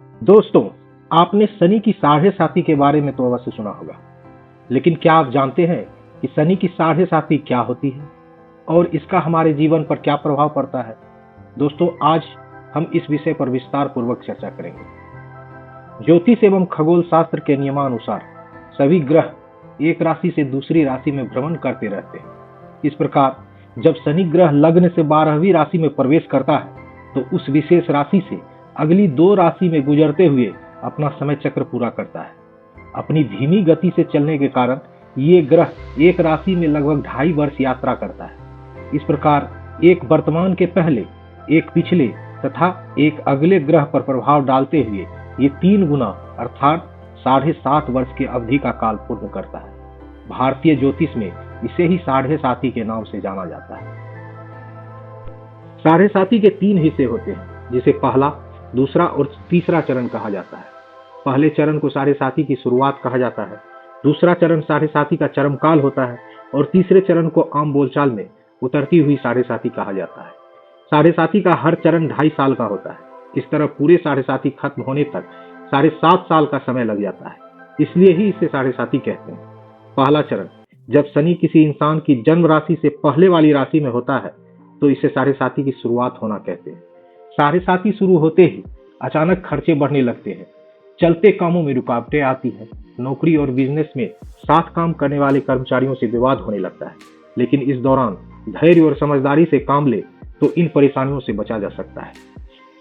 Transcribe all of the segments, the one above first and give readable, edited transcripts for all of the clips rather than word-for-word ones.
दोस्तों, आपने शनि की साढ़े साती के बारे में तो अवश्य सुना होगा, लेकिन क्या आप जानते हैं कि शनि की साढ़े साती क्या होती है और इसका हमारे जीवन पर क्या प्रभाव पड़ता है? दोस्तों, आज हम इस विषय पर विस्तार पूर्वक चर्चा करेंगे। ज्योतिष एवं खगोल शास्त्र के नियमानुसार सभी ग्रह एक राशि से दूसरी राशि में भ्रमण करते रहते हैं। इस प्रकार जब शनि ग्रह लग्न से 12वीं राशि में प्रवेश करता है, तो उस विशेष राशि से अगली 2 राशि में गुजरते हुए अपना समय चक्र पूरा करता है। अपनी धीमी गति से चलने के कारण ये ग्रह एक राशि में लगभग 2.5 वर्ष यात्रा करता है। इस प्रकार एक वर्तमान के पहले, एक पिछले तथा एक अगले ग्रह पर प्रभाव डालते हुए ये 3 गुना अर्थात 7.5 वर्ष की अवधि का काल पूर्ण करता है। भारतीय ज्योतिष में इसे ही साढ़े साती के नाम से जाना जाता है। साढ़े साती के 3 हिस्से होते हैं, जिसे पहला, दूसरा और तीसरा चरण कहा जाता है। पहले चरण को साढ़े साती की शुरुआत कहा जाता है, दूसरा चरण साढ़े साती का चरम काल होता है और तीसरे चरण को आम बोलचाल में उतरती हुई साढ़े साती कहा जाता है। साढ़े साती का हर चरण 2.5 साल का होता है। इस तरह पूरे साढ़े साती खत्म होने तक 7.5 साल का समय लग जाता है, इसलिए ही इसे साढ़े साती कहते हैं। पहला चरण, जब शनि किसी इंसान की जन्म राशि से पहले वाली राशि में होता है, तो इसे साढ़े साती की शुरुआत होना कहते हैं। साढ़े साती शुरू होते ही अचानक खर्चे बढ़ने लगते हैं, चलते कामों में रुकावटें आती हैं, नौकरी और बिजनेस में साथ काम करने वाले कर्मचारियों से विवाद होने लगता है। लेकिन इस दौरान धैर्य और समझदारी से काम ले तो इन परेशानियों से बचा जा सकता है।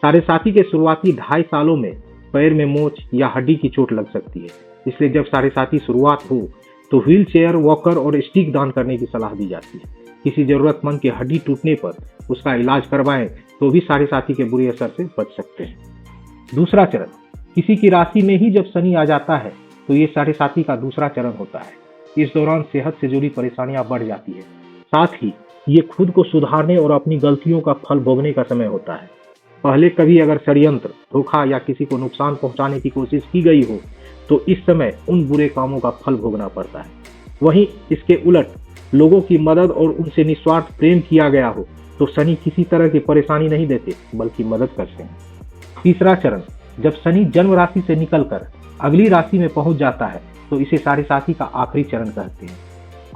साढ़े साती के शुरुआती 2.5 सालों में पैर में मोच या हड्डी की चोट लग सकती है, इसलिए जब साढ़े साती शुरुआत हो तो व्हील चेयर, वॉकर और स्टिक दान करने की सलाह दी जाती है। किसी जरूरतमंद की हड्डी टूटने पर उसका इलाज करवाएं तो भी साढ़े साती के बुरे असर से बच सकते हैं। दूसरा चरण, किसी की राशि में ही जब शनि आ जाता है तो ये साढ़े साती का दूसरा चरण होता है। इस दौरान सेहत से जुड़ी परेशानियां बढ़ जाती है, साथ ही ये खुद को सुधारने और अपनी गलतियों का फल भोगने का समय होता है। पहले कभी अगर षड्यंत्र, धोखा या किसी को नुकसान पहुंचाने की कोशिश की गई हो तो इस समय उन बुरे कामों का फल भोगना पड़ता है। वहीं इसके उलट लोगों की मदद और उनसे निस्वार्थ प्रेम किया गया हो तो शनि किसी तरह की परेशानी नहीं देते, बल्कि मदद करते हैं। तीसरा चरण, जब शनि जन्म राशि से निकलकर अगली राशि में पहुंच जाता है तो इसे साढ़े साती का आखिरी चरण कहते हैं।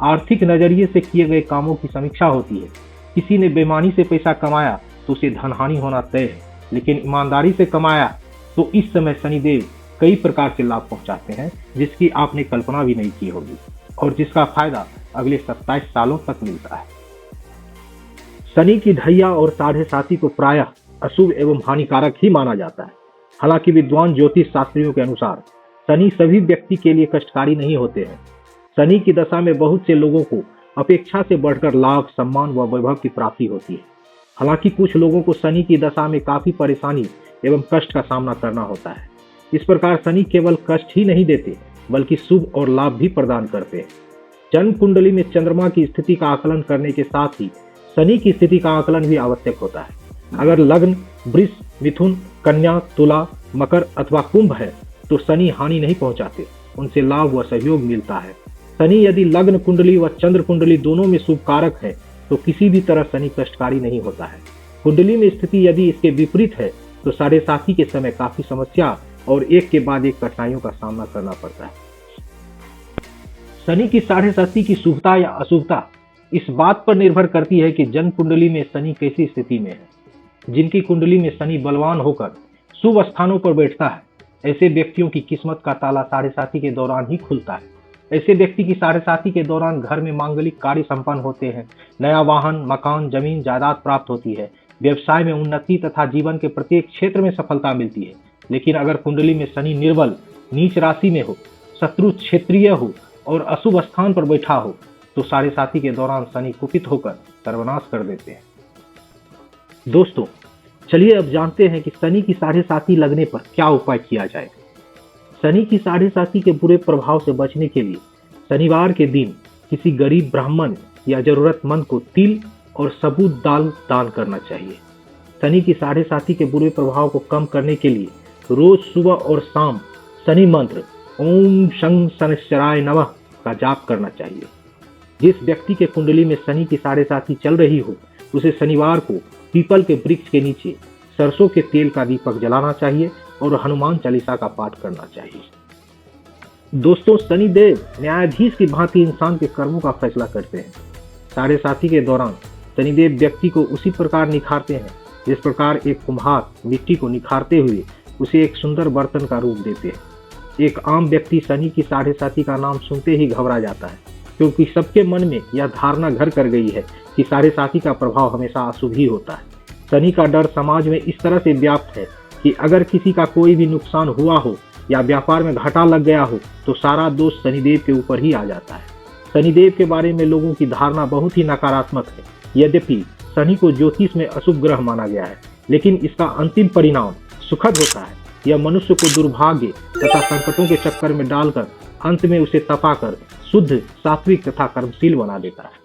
आर्थिक नजरिए से किए गए कामों की समीक्षा होती है। किसी ने बेईमानी से पैसा कमाया तो उसे धनहानि होना तय है, लेकिन ईमानदारी से कमाया तो इस समय शनिदेव कई प्रकार से लाभ पहुंचाते हैं, जिसकी आपने कल्पना भी नहीं की होगी और जिसका फायदा अगले 27 सालों तक मिलता है। शनि की ढैया और साढ़े साती को प्रायः अशुभ एवं हानिकारक ही माना जाता है। हालांकि विद्वान ज्योतिष शास्त्रियों के अनुसार शनि सभी व्यक्ति के लिए कष्टकारी नहीं होते हैं। शनि की दशा में बहुत से लोगों को अपेक्षा से बढ़कर लाभ, सम्मान व वैभव की प्राप्ति होती है। हालांकि कुछ लोगों को शनि की दशा में काफी परेशानी एवं कष्ट का सामना करना होता है। इस प्रकार शनि केवल कष्ट ही नहीं देते, बल्कि शुभ और लाभ भी प्रदान करते हैं। जन्म कुंडली में चंद्रमा की स्थिति का आकलन करने के साथ ही शनि की स्थिति का आकलन भी आवश्यक होता है। अगर लग्न वृष, मिथुन, कन्या, तुला, मकर अथवा कुंभ है तो शनि हानि नहीं पहुंचाते, उनसे लाभ व सहयोग मिलता है। शनि यदि लग्न कुंडली व चंद्र कुंडली दोनों में शुभ कारक है तो किसी भी तरह शनि कष्टकारी नहीं होता है। कुंडली में स्थिति यदि इसके विपरीत है तो साढ़े साती के समय काफी समस्या और एक के बाद एक कठिनाइयों का सामना करना पड़ता है। शनि की साढ़े साती की शुभता या अशुभता इस बात पर निर्भर करती है कि जन्म कुंडली में शनि कैसी स्थिति में है। जिनकी कुंडली में शनि बलवान होकर शुभ स्थानों पर बैठता है, ऐसे व्यक्तियों की किस्मत का ताला साढ़े साती के दौरान ही खुलता है। ऐसे व्यक्ति की साढ़े साती के दौरान घर में मांगलिक कार्य संपन्न होते हैं, नया वाहन, मकान, जमीन जायदाद प्राप्त होती है, व्यवसाय में उन्नति तथा जीवन के प्रत्येक क्षेत्र में सफलता मिलती है। लेकिन अगर कुंडली में शनि निर्बल, नीच राशि में हो, शत्रु क्षेत्रीय हो और अशुभ स्थान पर बैठा हो तो साढ़े साती के दौरान शनि कुपित होकर सर्वनाश कर देते हैं। दोस्तों, चलिए अब जानते हैं कि शनि की साढ़े साती लगने पर क्या उपाय किया जाए। शनि की साढ़े साती के बुरे प्रभाव से बचने के लिए शनिवार के दिन किसी गरीब ब्राह्मण या जरूरतमंद को तिल और सबूत दाल दान करना चाहिए। शनि की साढ़े साती के बुरे प्रभाव को कम करने के लिए रोज सुबह और शाम शनि मंत्र ओम शं शनिश्चराय नमः का जाप करना चाहिए। जिस व्यक्ति के कुंडली में शनि की साढ़े साती चल रही हो उसे शनिवार को पीपल के वृक्ष के नीचे सरसों के तेल का दीपक जलाना चाहिए और हनुमान चालीसा का पाठ करना चाहिए। दोस्तों, शनिदेव न्यायाधीश की भांति इंसान के कर्मों का फैसला करते हैं। साढ़े साथी के दौरान शनिदेव व्यक्ति को उसी प्रकार निखारते हैं जिस प्रकार एक कुम्हार मिट्टी को निखारते हुए उसे एक सुंदर बर्तन का रूप देते हैं। एक आम व्यक्ति शनि की साढ़े साथी का नाम सुनते ही घबरा जाता है, क्योंकि सबके मन में यह धारणा घर कर गई है कि साढ़े साथी का प्रभाव हमेशा अशुभ ही होता है। शनि का डर समाज में इस तरह से व्याप्त है कि अगर किसी का कोई भी नुकसान हुआ हो या व्यापार में घाटा लग गया हो तो सारा दोष शनिदेव के ऊपर ही आ जाता है। शनिदेव के बारे में लोगों की धारणा बहुत ही नकारात्मक है। यद्यपि शनि को ज्योतिष में अशुभ ग्रह माना गया है, लेकिन इसका अंतिम परिणाम सुखद होता है। यह मनुष्य को दुर्भाग्य तथा संकटों के चक्कर में डालकर अंत में उसे तपाकर शुद्ध, सात्विक तथा कर्मशील बना देता है।